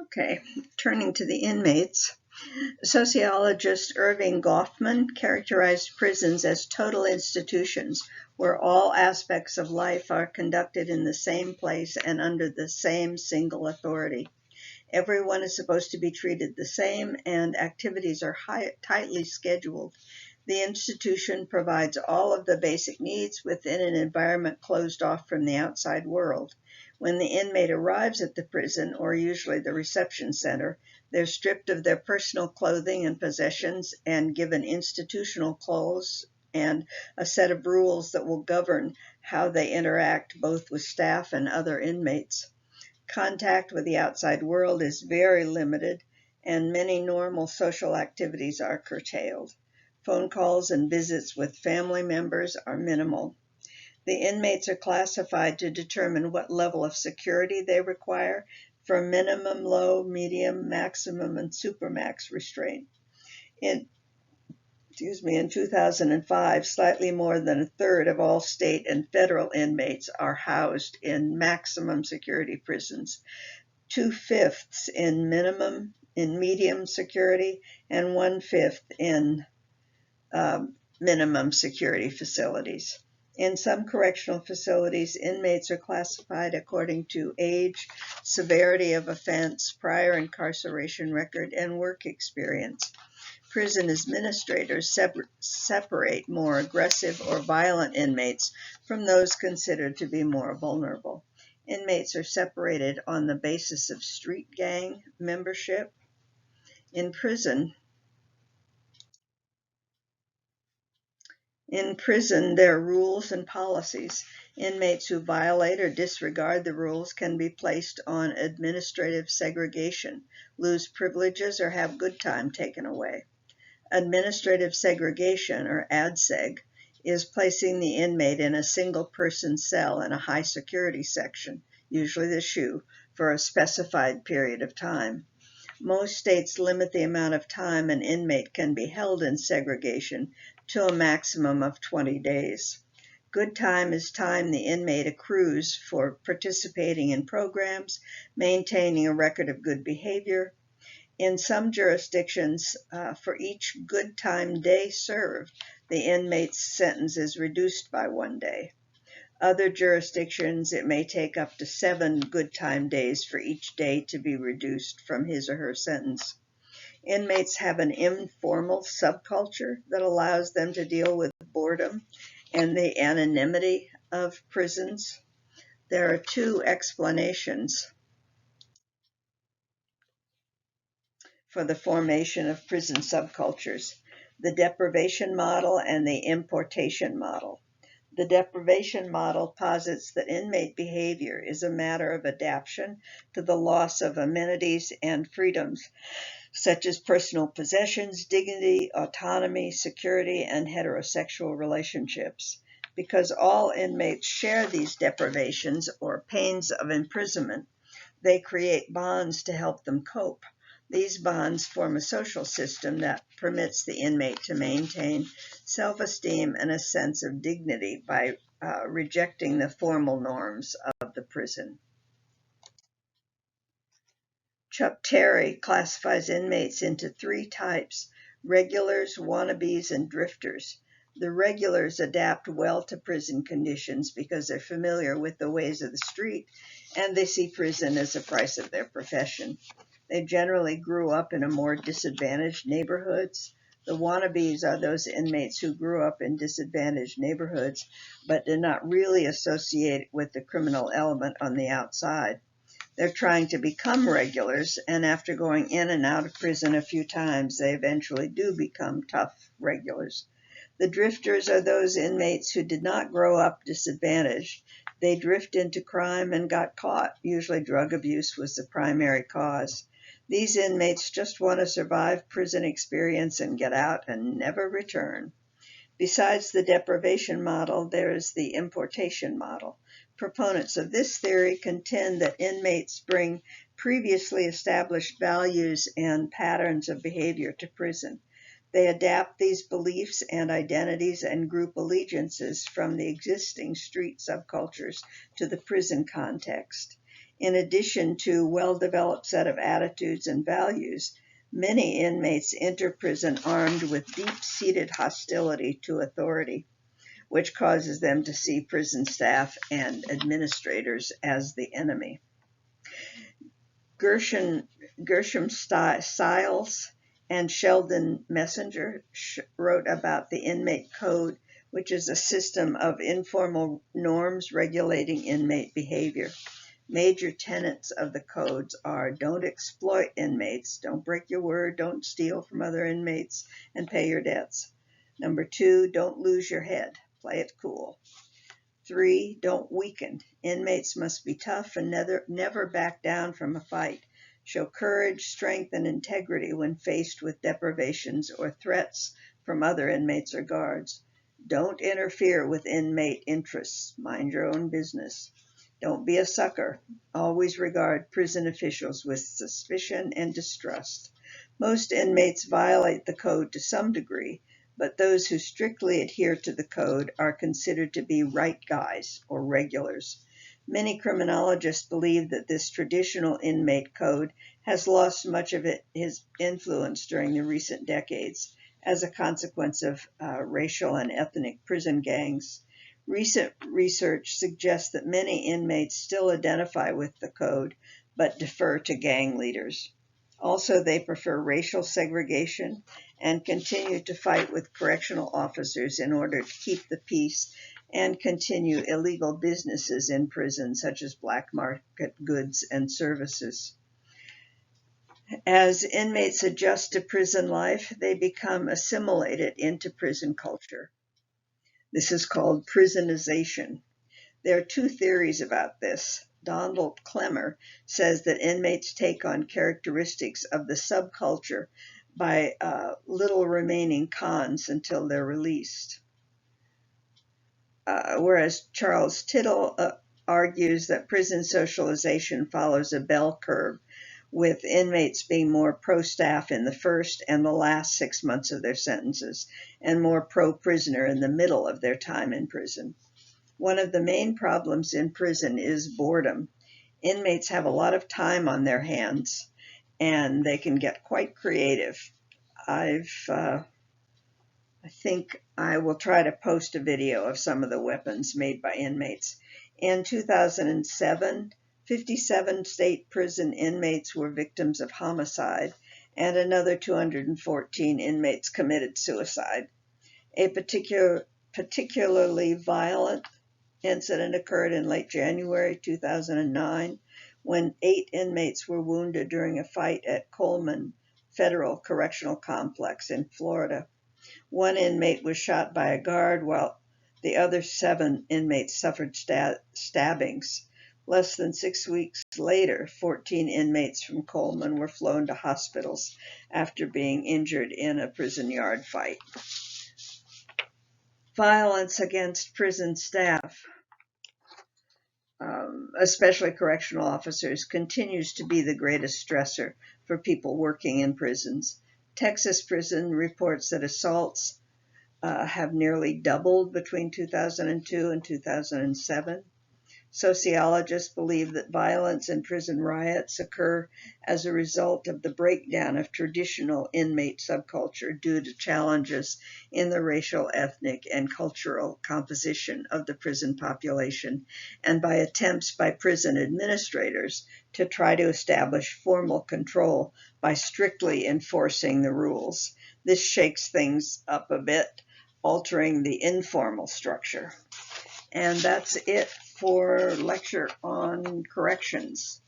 Okay, turning to the inmates, sociologist Irving Goffman characterized prisons as total institutions where all aspects of life are conducted in the same place and under the same single authority. Everyone is supposed to be treated the same, and activities are tightly scheduled. The institution provides all of the basic needs within an environment closed off from the outside world. When the inmate arrives at the prison, or usually the reception center, they're stripped of their personal clothing and possessions and given institutional clothes and a set of rules that will govern how they interact both with staff and other inmates. Contact with the outside world is very limited, and many normal social activities are curtailed. Phone calls and visits with family members are minimal. The inmates are classified to determine what level of security they require for minimum, low, medium, maximum, and supermax restraint. In in 2005, slightly more than a third of all state and federal inmates are housed in maximum security prisons, 2/5 in medium security, and 1/5 in minimum security facilities. In some correctional facilities, inmates are classified according to age, severity of offense, prior incarceration record, and work experience. Prison administrators separate more aggressive or violent inmates from those considered to be more vulnerable. Inmates are separated on the basis of street gang membership. In prison, there are rules and policies. Inmates who violate or disregard the rules can be placed on administrative segregation, lose privileges, or have good time taken away. Administrative segregation, or ADSEG, is placing the inmate in a single-person cell in a high-security section, usually the SHU, for a specified period of time. Most states limit the amount of time an inmate can be held in segregation to a maximum of 20 days. Good time is time the inmate accrues for participating in programs, maintaining a record of good behavior. In some jurisdictions, for each good time day served, the inmate's sentence is reduced by 1 day. Other jurisdictions, it may take up to 7 good time days for each day to be reduced from his or her sentence. Inmates have an informal subculture that allows them to deal with boredom and the anonymity of prisons. There are 2 explanations for the formation of prison subcultures: the deprivation model and the importation model. The deprivation model posits that inmate behavior is a matter of adaptation to the loss of amenities and freedoms, such as personal possessions, dignity, autonomy, security, and heterosexual relationships. Because all inmates share these deprivations or pains of imprisonment, they create bonds to help them cope. These bonds form a social system that permits the inmate to maintain self-esteem and a sense of dignity by rejecting the formal norms of the prison. Chuck Terry classifies inmates into 3 types: regulars, wannabes, and drifters. The regulars adapt well to prison conditions because they're familiar with the ways of the street and they see prison as a price of their profession. They generally grew up in a more disadvantaged neighborhoods. The wannabes are those inmates who grew up in disadvantaged neighborhoods but did not really associate with the criminal element on the outside. They're trying to become regulars, and after going in and out of prison a few times, they eventually do become tough regulars. The drifters are those inmates who did not grow up disadvantaged. They drift into crime and got caught. Usually drug abuse was the primary cause. These inmates just want to survive prison experience and get out and never return. Besides the deprivation model, there is the importation model. Proponents of this theory contend that inmates bring previously established values and patterns of behavior to prison. They adapt these beliefs and identities and group allegiances from the existing street subcultures to the prison context. In addition to a well-developed set of attitudes and values, many inmates enter prison armed with deep-seated hostility to authority, which causes them to see prison staff and administrators as the enemy. Gershom Stiles and Sheldon Messenger wrote about the Inmate Code, which is a system of informal norms regulating inmate behavior. Major tenets of the codes are: don't exploit inmates, don't break your word, don't steal from other inmates, and pay your debts. Number 2, don't lose your head, play it cool. 3, don't weaken. Inmates must be tough and never back down from a fight. Show courage, strength, and integrity when faced with deprivations or threats from other inmates or guards. Don't interfere with inmate interests. Mind your own business. Don't be a sucker. Always regard prison officials with suspicion and distrust. Most inmates violate the code to some degree, but those who strictly adhere to the code are considered to be right guys or regulars. Many criminologists believe that this traditional inmate code has lost much of its influence during the recent decades as a consequence of racial and ethnic prison gangs. Recent research suggests that many inmates still identify with the code, but defer to gang leaders. Also, they prefer racial segregation and continue to fight with correctional officers in order to keep the peace and continue illegal businesses in prison, such as black market goods and services. As inmates adjust to prison life, they become assimilated into prison culture. This is called prisonization. There are 2 theories about this. Donald Clemmer says that inmates take on characteristics of the subculture by little remaining cons until they're released. Whereas Charles Tittle argues that prison socialization follows a bell curve, with inmates being more pro-staff in the first and the last 6 months of their sentences, and more pro-prisoner in the middle of their time in prison. One of the main problems in prison is boredom. Inmates have a lot of time on their hands, and they can get quite creative. I think I will try to post a video of some of the weapons made by inmates. In 2007, 57 state prison inmates were victims of homicide, and another 214 inmates committed suicide. A particularly violent incident occurred in late January 2009 when 8 inmates were wounded during a fight at Coleman Federal Correctional Complex in Florida. 1 inmate was shot by a guard, while the other 7 inmates suffered stabbings. Less than 6 weeks later, 14 inmates from Coleman were flown to hospitals after being injured in a prison yard fight. Violence against prison staff, especially correctional officers, continues to be the greatest stressor for people working in prisons. Texas Prison reports that assaults have nearly doubled between 2002 and 2007. Sociologists believe that violence and prison riots occur as a result of the breakdown of traditional inmate subculture due to challenges in the racial, ethnic, and cultural composition of the prison population, and by attempts by prison administrators to try to establish formal control by strictly enforcing the rules. This shakes things up a bit, altering the informal structure. And that's it for lecture on corrections.